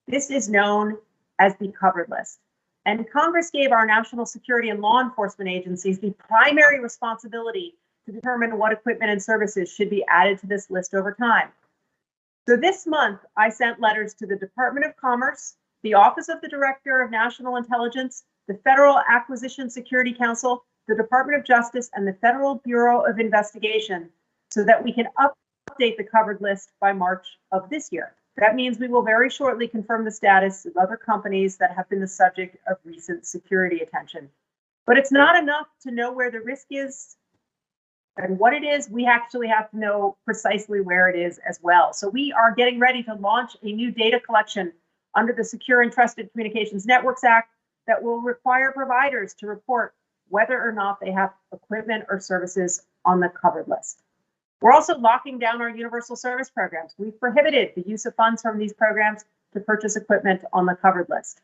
This is known as the covered list. And Congress gave our national security and law enforcement agencies the primary responsibility to determine what equipment and services should be added to this list over time. So this month, I sent letters to the Department of Commerce, the Office of the Director of National Intelligence, the Federal Acquisition Security Council, the Department of Justice, and the Federal Bureau of Investigation so that we can update the covered list by March of this year. That means we will very shortly confirm the status of other companies that have been the subject of recent security attention. But it's not enough to know where the risk is and what it is. We actually have to know precisely where it is as well. So we are getting ready to launch a new data collection under the Secure and Trusted Communications Networks Act that will require providers to report whether or not they have equipment or services on the covered list. We're also locking down our universal service programs. We've prohibited the use of funds from these programs to purchase equipment on the covered list.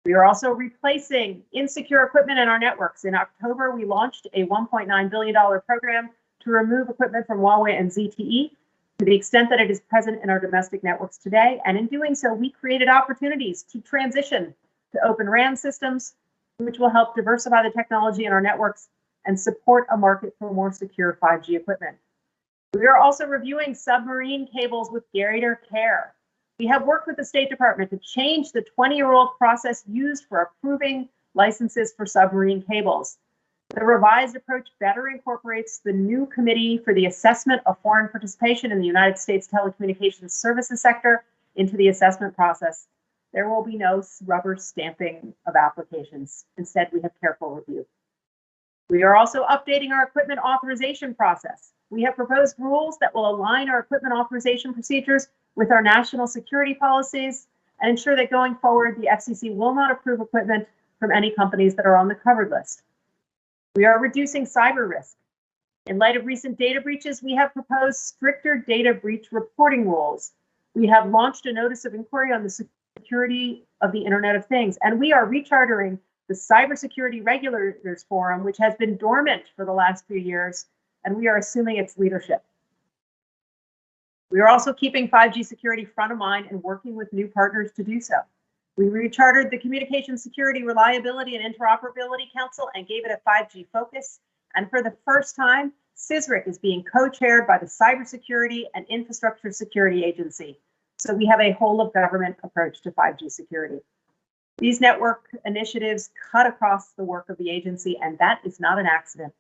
We are also replacing insecure equipment in our networks. In October, we launched a $1.9 billion program to remove equipment from Huawei and ZTE to the extent that it is present in our domestic networks today. And in doing so, we created opportunities to transition to Open RAN systems, which will help diversify the technology in our networks and support a market for more secure 5G equipment. We are also reviewing submarine cables with greater care. We have worked with the State Department to change the 20-year-old process used for approving licenses for submarine cables. The revised approach better incorporates the new Committee for the Assessment of Foreign Participation in the United States Telecommunications Services sector into the assessment process. There will be no rubber stamping of applications. Instead, we have careful review. We are also updating our equipment authorization process. We have proposed rules that will align our equipment authorization procedures with our national security policies and ensure that going forward, the FCC will not approve equipment from any companies that are on the covered list. We are reducing cyber risk. In light of recent data breaches, we have proposed stricter data breach reporting rules. We have launched a notice of inquiry on the security of the Internet of Things, and we are rechartering the Cybersecurity Regulators Forum, which has been dormant for the last few years, and we are assuming its leadership. We are also keeping 5G security front of mind and working with new partners to do so. We rechartered the Communications Security Reliability and Interoperability Council and gave it a 5G focus. And for the first time, CISRIC is being co-chaired by the Cybersecurity and Infrastructure Security Agency. So we have a whole of government approach to 5G security. These network initiatives cut across the work of the agency, and that is not an accident.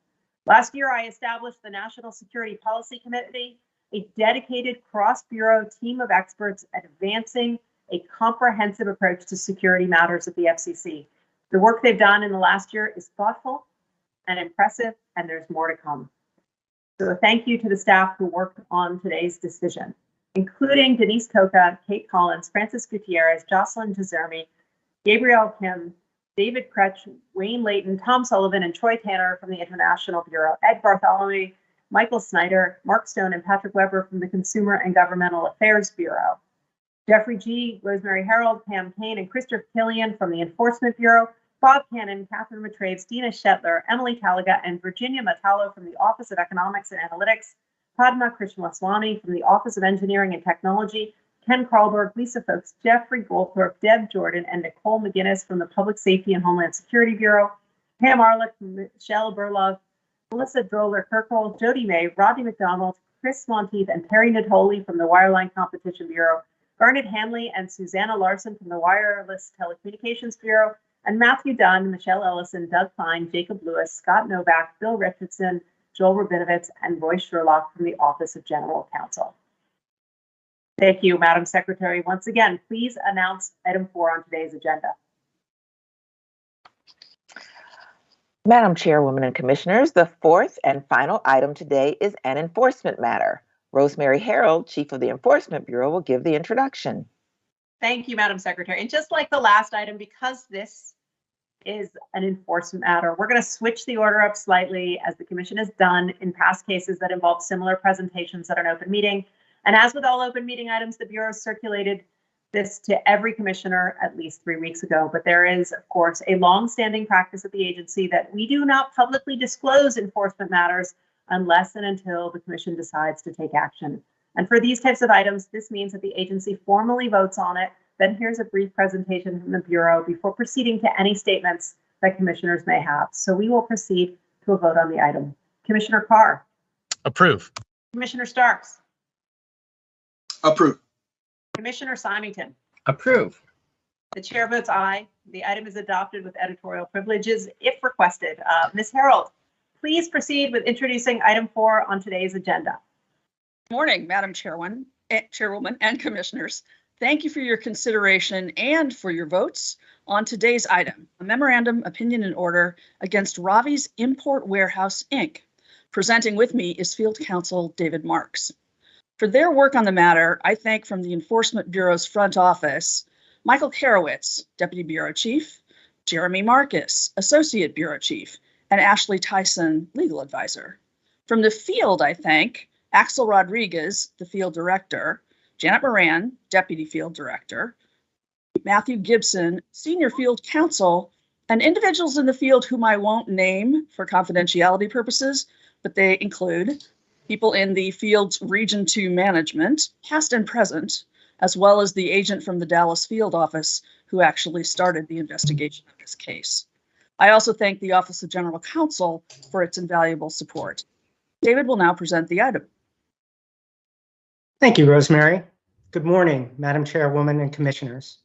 Last year, I established the National Security Policy Committee, a dedicated cross-bureau team of experts advancing a comprehensive approach to security matters at the FCC. The work they've done in the last year is thoughtful and impressive, and there's more to come. So thank you to the staff who worked on today's decision, including Denise Coca, Kate Collins, Francis Gutierrez, Jocelyn Tazermi, Gabrielle Kim, David Kretsch, Wayne Layton, Tom Sullivan, and Troy Tanner from the International Bureau, Ed Bartholomew, Michael Snyder, Mark Stone, and Patrick Weber from the Consumer and Governmental Affairs Bureau. Jeffrey G., Rosemary Harold, Pam Kane, and Christopher Killian from the Enforcement Bureau, Bob Cannon, Catherine Matraves, Dina Shetler, Emily Caliga, and Virginia Metallo from the Office of Economics and Analytics, Padma Krishnaswamy from the Office of Engineering and Technology, Ken Carlberg, Lisa Folks, Jeffrey Goldthorpe, Deb Jordan, and Nicole McGinnis from the Public Safety and Homeland Security Bureau, Pam Arlick, Michelle Burlove, Melissa Droller-Kirkle, Jody May, Rodney McDonald, Chris Monteith, and Terry Natoli from the Wireline Competition Bureau, Garnet Hanley and Susanna Larson from the Wireless Telecommunications Bureau, and Matthew Dunn, Michelle Ellison, Doug Klein, Jacob Lewis, Scott Novak, Bill Richardson, Joel Rabinovitz, and Roy Sherlock from the Office of General Counsel. Thank you, Madam Secretary. Once again, please announce item 4 on today's agenda. Madam Chairwoman and Commissioners, the fourth and final item today is an enforcement matter. Rosemary Harold, Chief of the Enforcement Bureau, will give the introduction. Thank you, Madam Secretary. And just like the last item, because this is an enforcement matter, we're going to switch the order up slightly, as the Commission has done in past cases that involve similar presentations at an open meeting. And as with all open meeting items, the Bureau circulated this to every commissioner at least 3 weeks ago. But there is, of course, a long-standing practice at the agency that we do not publicly disclose enforcement matters unless and until the Commission decides to take action. And for these types of items, this means that the agency formally votes on it, then here's a brief presentation from the Bureau before proceeding to any statements that commissioners may have. So we will proceed to a vote on the item. Commissioner Carr. Approve. Commissioner Starks. Approve. Commissioner Symington. Approve. The chair votes aye. The item is adopted with editorial privileges if requested. Ms. Harold, please proceed with introducing item 4 on today's agenda. Morning, Madam Chairwoman and Commissioners. Thank you for your consideration and for your votes on today's item, a memorandum opinion and order against Ravi's Import Warehouse, Inc. Presenting with me is Field Counsel David Marks. For their work on the matter, I thank from the Enforcement Bureau's front office, Michael Karowitz, Deputy Bureau Chief, Jeremy Marcus, Associate Bureau Chief, and Ashley Tyson, Legal Advisor. From the field, I thank Axel Rodriguez, the Field Director, Janet Moran, Deputy Field Director, Matthew Gibson, Senior Field Counsel, and individuals in the field whom I won't name for confidentiality purposes, but they include people in the field's Region 2 management, past and present, as well as the agent from the Dallas field office who actually started the investigation of this case. I also thank the Office of General Counsel for its invaluable support. David will now present the item. Thank you, Rosemary. Good morning, Madam Chairwoman and Commissioners.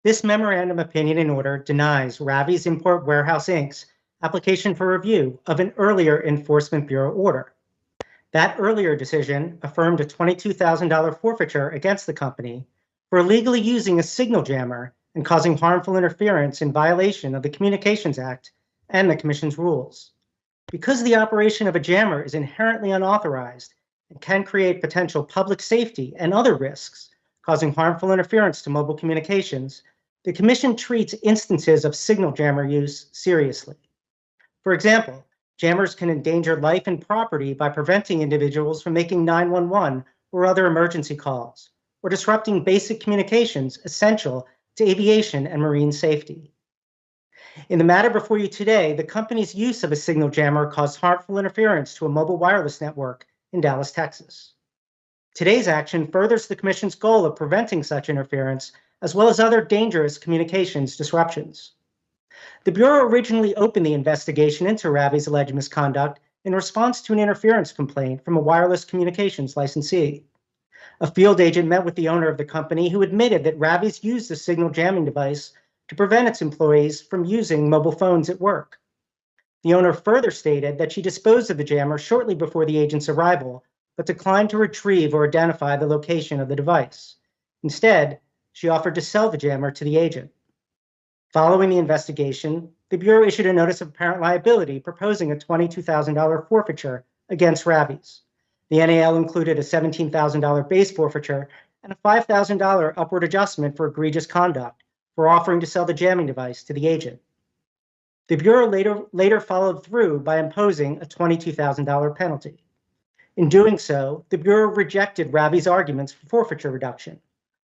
This memorandum opinion and order denies Ravi's Import Warehouse, Inc.'s application for review of an earlier Enforcement Bureau order. That earlier decision affirmed a $22,000 forfeiture against the company for illegally using a signal jammer and causing harmful interference in violation of the Communications Act and the Commission's rules. Because the operation of a jammer is inherently unauthorized and can create potential public safety and other risks, causing harmful interference to mobile communications, the Commission treats instances of signal jammer use seriously. For example, jammers can endanger life and property by preventing individuals from making 911 or other emergency calls, or disrupting basic communications essential to aviation and marine safety. In the matter before you today, the company's use of a signal jammer caused harmful interference to a mobile wireless network in Dallas, Texas. Today's action furthers the Commission's goal of preventing such interference, as well as other dangerous communications disruptions. The Bureau originally opened the investigation into Ravi's alleged misconduct in response to an interference complaint from a wireless communications licensee. A field agent met with the owner of the company who admitted that Ravi's used the signal jamming device to prevent its employees from using mobile phones at work. The owner further stated that she disposed of the jammer shortly before the agent's arrival, but declined to retrieve or identify the location of the device. Instead, she offered to sell the jammer to the agent. Following the investigation, the Bureau issued a notice of apparent liability proposing a $22,000 forfeiture against Ravi's. The NAL included a $17,000 base forfeiture and a $5,000 upward adjustment for egregious conduct for offering to sell the jamming device to the agent. The Bureau later followed through by imposing a $22,000 penalty. In doing so, the Bureau rejected Ravi's arguments for forfeiture reduction,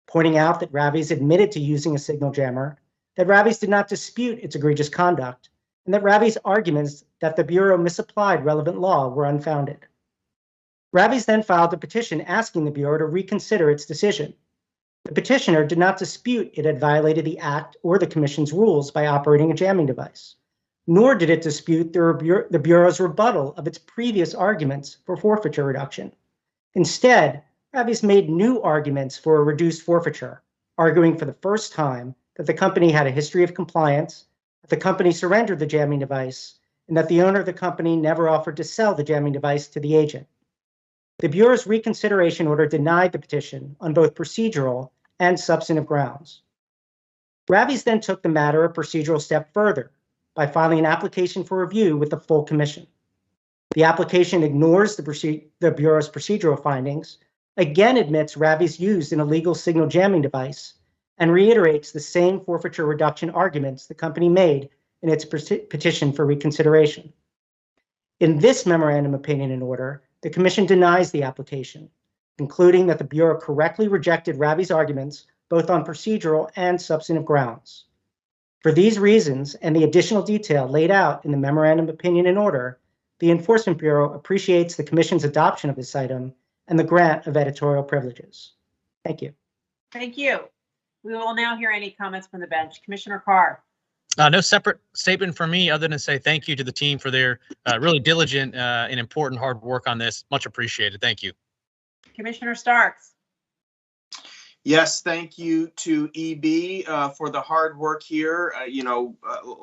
pointing out that Ravi's admitted to using a signal jammer, that Ravi's did not dispute its egregious conduct, and that Ravi's arguments that the Bureau misapplied relevant law were unfounded. Ravi's then filed a petition asking the Bureau to reconsider its decision. The petitioner did not dispute it had violated the Act or the Commission's rules by operating a jamming device, nor did it dispute the Bureau's rebuttal of its previous arguments for forfeiture reduction. Instead, Ravi's made new arguments for a reduced forfeiture, arguing for the first time that the company had a history of compliance, that the company surrendered the jamming device, and that the owner of the company never offered to sell the jamming device to the agent. The Bureau's reconsideration order denied the petition on both procedural and substantive grounds. Ravi's then took the matter a procedural step further by filing an application for review with the full Commission. The application ignores the Bureau's procedural findings, again admits Ravi's used an illegal signal jamming device, and reiterates the same forfeiture reduction arguments the company made in its petition for reconsideration. In this memorandum opinion and order, the Commission denies the application, concluding that the Bureau correctly rejected Ravi's arguments both on procedural and substantive grounds. For these reasons and the additional detail laid out in the memorandum opinion and order, the Enforcement Bureau appreciates the Commission's adoption of this item and the grant of editorial privileges. Thank you. Thank you. We will now hear any comments from the bench. Commissioner Carr. No separate statement from me other than say thank you to the team for their really diligent and important hard work on this. Much appreciated. Thank you. Commissioner Starks. Yes, thank you to EB for the hard work here.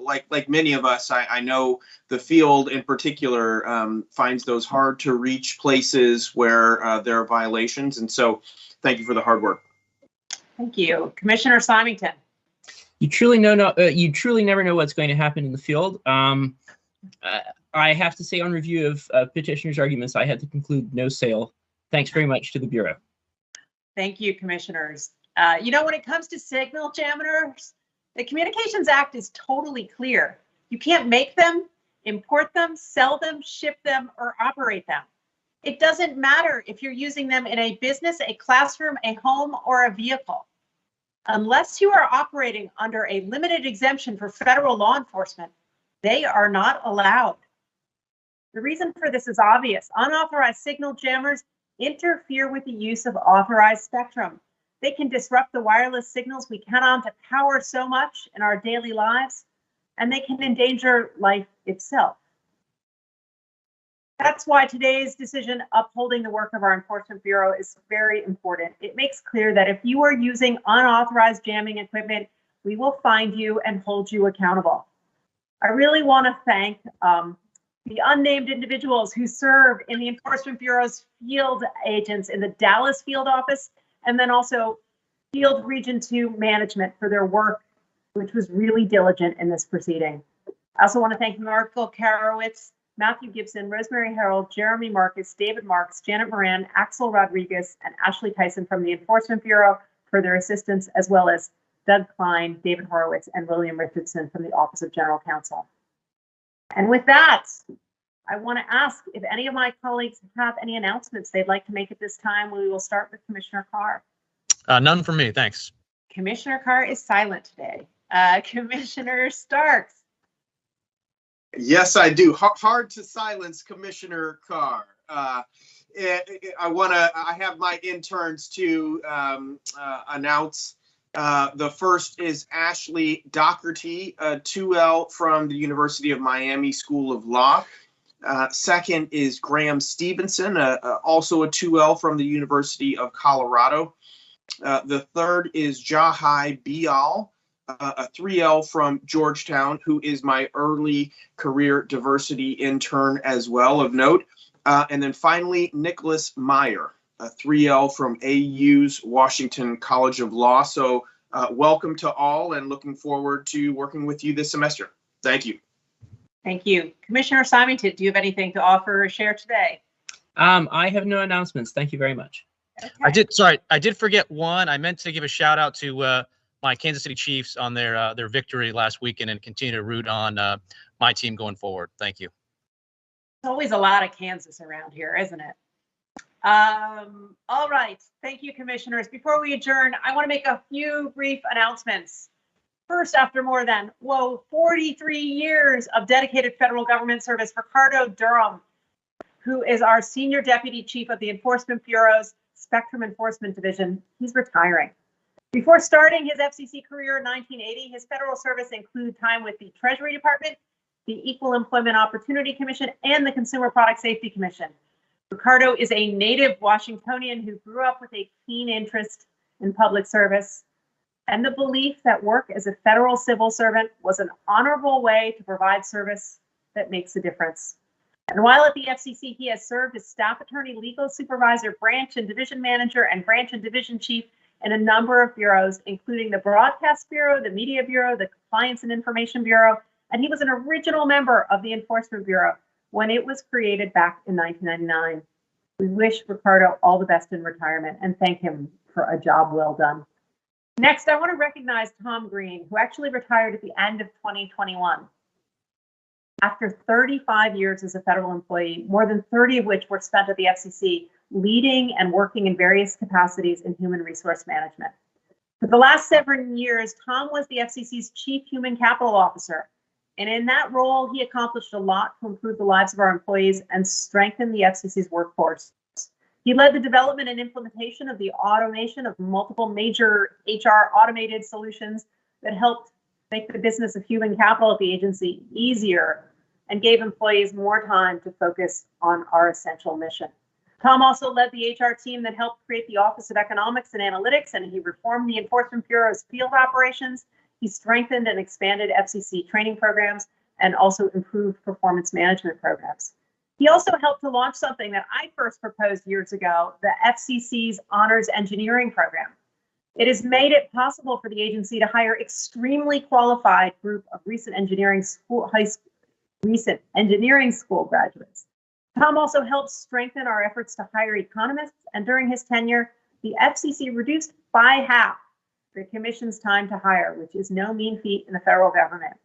Like many of us, I know the field in particular finds those hard to reach places where there are violations. And so thank you for the hard work. Thank you. Commissioner Symington. You truly never know what's going to happen in the field. I have to say, on review of petitioners' arguments, I had to conclude no sale. Thanks very much to the Bureau. Thank you, commissioners. When it comes to signal jammers, the Communications Act is totally clear. You can't make them, import them, sell them, ship them, or operate them. It doesn't matter if you're using them in a business, a classroom, a home, or a vehicle. Unless you are operating under a limited exemption for federal law enforcement, they are not allowed. The reason for this is obvious. Unauthorized signal jammers interfere with the use of authorized spectrum. They can disrupt the wireless signals we count on to power so much in our daily lives, and they can endanger life itself. That's why today's decision upholding the work of our Enforcement Bureau is very important. It makes clear that if you are using unauthorized jamming equipment, we will find you and hold you accountable. I really want to thank the unnamed individuals who serve in the Enforcement Bureau's field agents in the Dallas field office, and then also Field Region 2 management for their work, which was really diligent in this proceeding. I also want to thank Marco Karowitz, Matthew Gibson, Rosemary Harold, Jeremy Marcus, David Marks, Janet Moran, Axel Rodriguez, and Ashley Tyson from the Enforcement Bureau for their assistance, as well as Doug Klein, David Horowitz, and William Richardson from the Office of General Counsel. And with that, I want to ask if any of my colleagues have any announcements they'd like to make at this time. We will start with Commissioner Carr. None from me, thanks. Commissioner Carr is silent today. Commissioner Starks. Yes, I do. Hard to silence Commissioner Carr. I have my interns to announce. The first is Ashley Doherty, 2L from the University of Miami School of Law. Second is Graham Stevenson, also a 2L from the University of Colorado. The third is Jahai Bial, a 3L from Georgetown, who is my early career diversity intern as well of note. And then finally, Nicholas Meyer, a 3L from AU's Washington College of Law. So welcome to all and looking forward to working with you this semester. Thank you. Thank you. Commissioner Symington, do you have anything to offer or share today? I have no announcements. Thank you very much. Okay. I did forget one. I meant to give a shout out to my Kansas City Chiefs on their victory last weekend and continue to root on my team going forward. Thank you. There's always a lot of Kansas around here, isn't it? All right. Thank you, commissioners. Before we adjourn, I want to make a few brief announcements. First, after more than 43 years of dedicated federal government service, Ricardo Durham, who is our Senior Deputy Chief of the Enforcement Bureau's Spectrum Enforcement Division, he's retiring. Before starting his FCC career in 1980, his federal service included time with the Treasury Department, the Equal Employment Opportunity Commission, and the Consumer Product Safety Commission. Ricardo is a native Washingtonian who grew up with a keen interest in public service and the belief that work as a federal civil servant was an honorable way to provide service that makes a difference. And while at the FCC, he has served as staff attorney, legal supervisor, branch and division manager, and branch and division chief in a number of bureaus, including the Broadcast Bureau, the Media Bureau, the Compliance and Information Bureau, and he was an original member of the Enforcement Bureau when it was created back in 1999. We wish Ricardo all the best in retirement and thank him for a job well done. Next, I want to recognize Tom Green, who actually retired at the end of 2021. After 35 years as a federal employee, more than 30 of which were spent at the FCC, leading and working in various capacities in human resource management. For the last 7 years, Tom was the FCC's Chief Human Capital Officer. And in that role, he accomplished a lot to improve the lives of our employees and strengthen the FCC's workforce. He led the development and implementation of the automation of multiple major HR automated solutions that helped make the business of human capital at the agency easier and gave employees more time to focus on our essential mission. Tom also led the HR team that helped create the Office of Economics and Analytics, and he reformed the Enforcement Bureau's field operations. He strengthened and expanded FCC training programs and also improved performance management programs. He also helped to launch something that I first proposed years ago, the FCC's Honors Engineering Program. It has made it possible for the agency to hire extremely qualified group of recent engineering school graduates. Tom also helped strengthen our efforts to hire economists, and during his tenure, the FCC reduced by half the commission's time to hire, which is no mean feat in the federal government.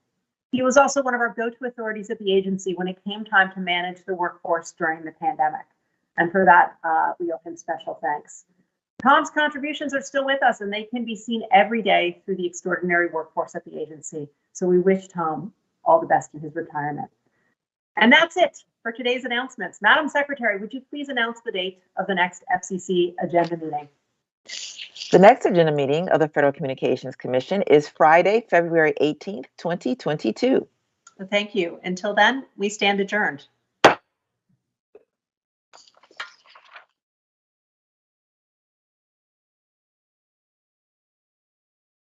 He was also one of our go-to authorities at the agency when it came time to manage the workforce during the pandemic. And for that, we owe him special thanks. Tom's contributions are still with us, and they can be seen every day through the extraordinary workforce at the agency. So we wish Tom all the best in his retirement. And that's it for today's announcements. Madam Secretary, would you please announce the date of the next FCC agenda meeting? The next agenda meeting of the Federal Communications Commission is Friday, February 18th, 2022. Thank you. Until then, we stand adjourned.